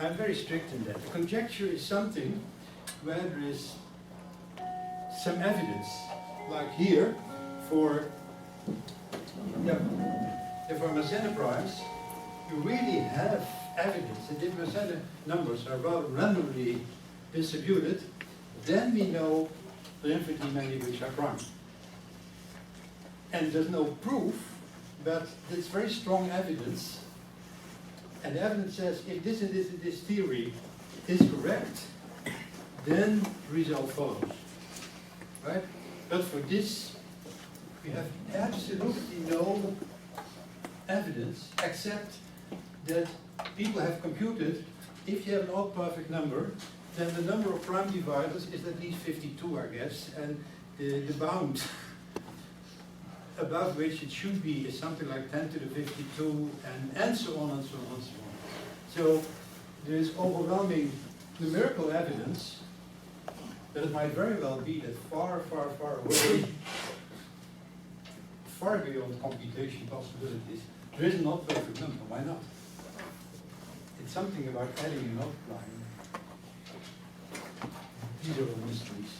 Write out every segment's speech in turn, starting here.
I'm very strict in that. A conjecture is something where there is some evidence, like here, for Mersenne primes, you really have evidence that if Mersenne numbers are rather randomly distributed, then we know there are infinitely many which are prime. And there's no proof, but it's very strong evidence. And the evidence says if this theory is correct, then the result follows. Right? But for this, we have absolutely no evidence except that people have computed if you have an odd perfect number, then the number of prime dividers is at least 52, I guess, and the bound above which it should be is something like 10 to the 52, and so on and so on and so on. So there is overwhelming numerical evidence that it might very well be that far, far, far away, far beyond computation possibilities, there is an odd perfect number. Why not? It's something about adding and multiplying. These are all mysteries.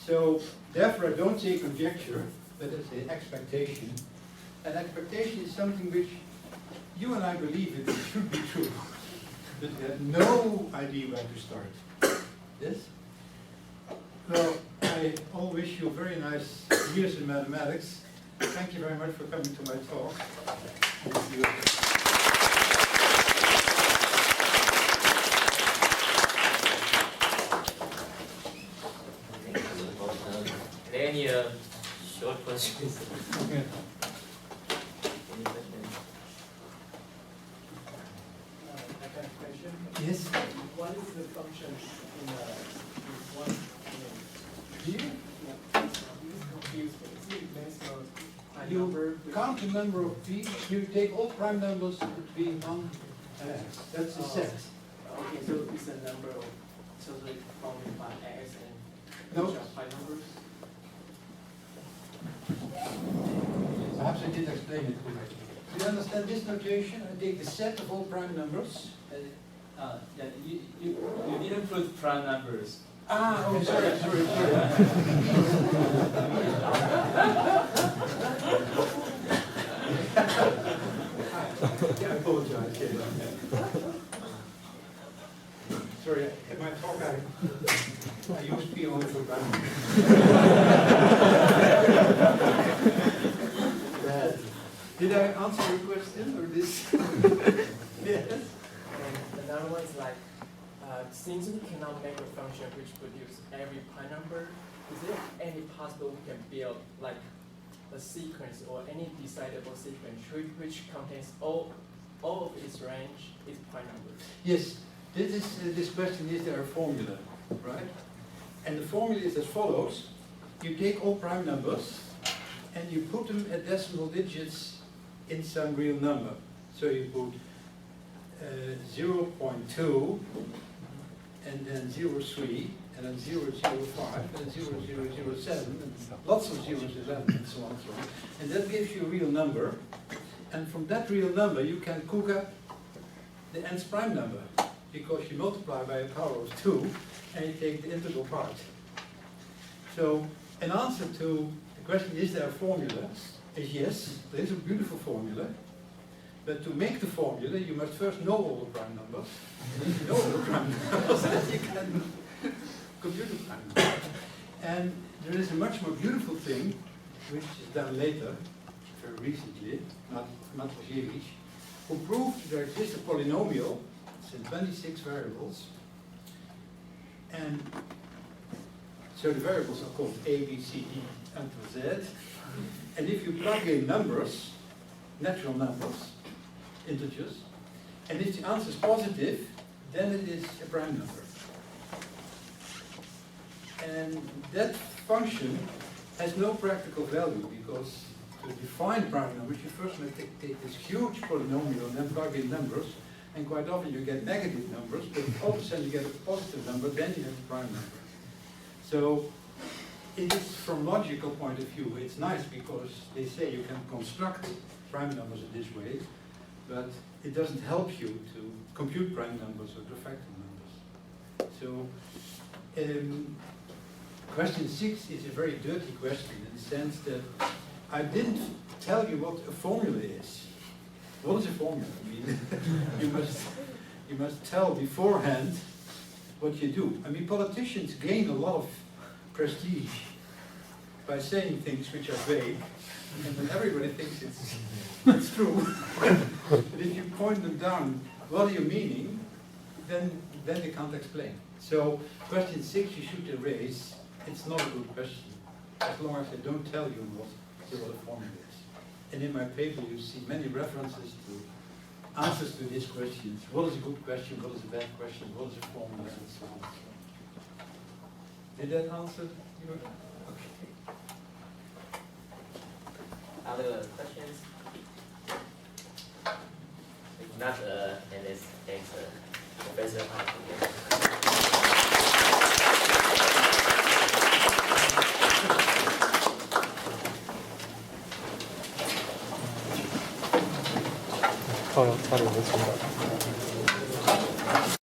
So, therefore, I don't say conjecture, but I say expectation. And expectation is something which you and I believe it should be true, but we have no idea where to start. Yes? Well, I all wish you very nice years in mathematics. Thank you very much for coming to my talk. Thank you. Any short questions? Okay. Any questions? I got a question. Yes? What is the function in one Here? I'm confused. Is it based on a You number? count the number of p, you take all prime numbers between 1 and x. That's the set. Okay, so it's a number of totally bounded by x and No. which are pi numbers? Perhaps I did explain it correctly. Do you understand this notation? I take the set of all prime numbers. Yeah, you didn't put prime numbers. Ah, oh, sorry. I apologize. Sorry, in my talk I use P only for prime. Did I answer your question or this? Yes. And another one is like, since we cannot make a function which produces every pi number, is there any possible we can build like a sequence or any decidable sequence which contains all of its range is pi numbers? Yes, this question is there a formula, right? And the formula is as follows. You take all prime numbers and you put them at decimal digits in some real number. So you put 0.2 and then 0.3 and then 0.05 and then 0.007 and lots of 0.11 and so on and so on. And that gives you a real number. And from that real number you can cook up the nth prime number, because you multiply by a power of 2 and you take the integral part. So an answer to the question, is there a formula, is yes, there is a beautiful formula. But to make the formula, you must first know all the prime numbers. And if you know all the prime numbers, then you can compute the prime numbers. And there is a much more beautiful thing, which is done later, very recently, Matveyevich, who proved there exists a polynomial, it's in 26 variables, and so the variables are called A, B, C, D, until Z, and if you plug in numbers, natural numbers, integers, and if the answer is positive, then it is a prime number. And that function has no practical value, because to define prime numbers, you first must take this huge polynomial and then plug in numbers, and quite often you get negative numbers, but all of a sudden you get a positive number, then you have a prime number. So it is, from logical point of view, it's nice because they say you can construct prime numbers in this way, but it doesn't help you to compute prime numbers or to factor numbers. So, question 6 is a very dirty question in the sense that I didn't tell you what a formula is. What is a formula? I mean, you must tell beforehand what you do. I mean, politicians gain a lot of prestige by saying things which are vague, and then everybody thinks it's true. But if you point them down, what are you meaning? Then they can't explain. So question 6 you should erase. It's not a good question, as long as I don't tell you what the formula is. And in my paper you see many references to answers to these questions. What is a good question? What is a bad question? What is a formula? And so on. Did that answer your? Okay. Other questions? If not, then let's thank Professor Hart again. 차를 놓친다.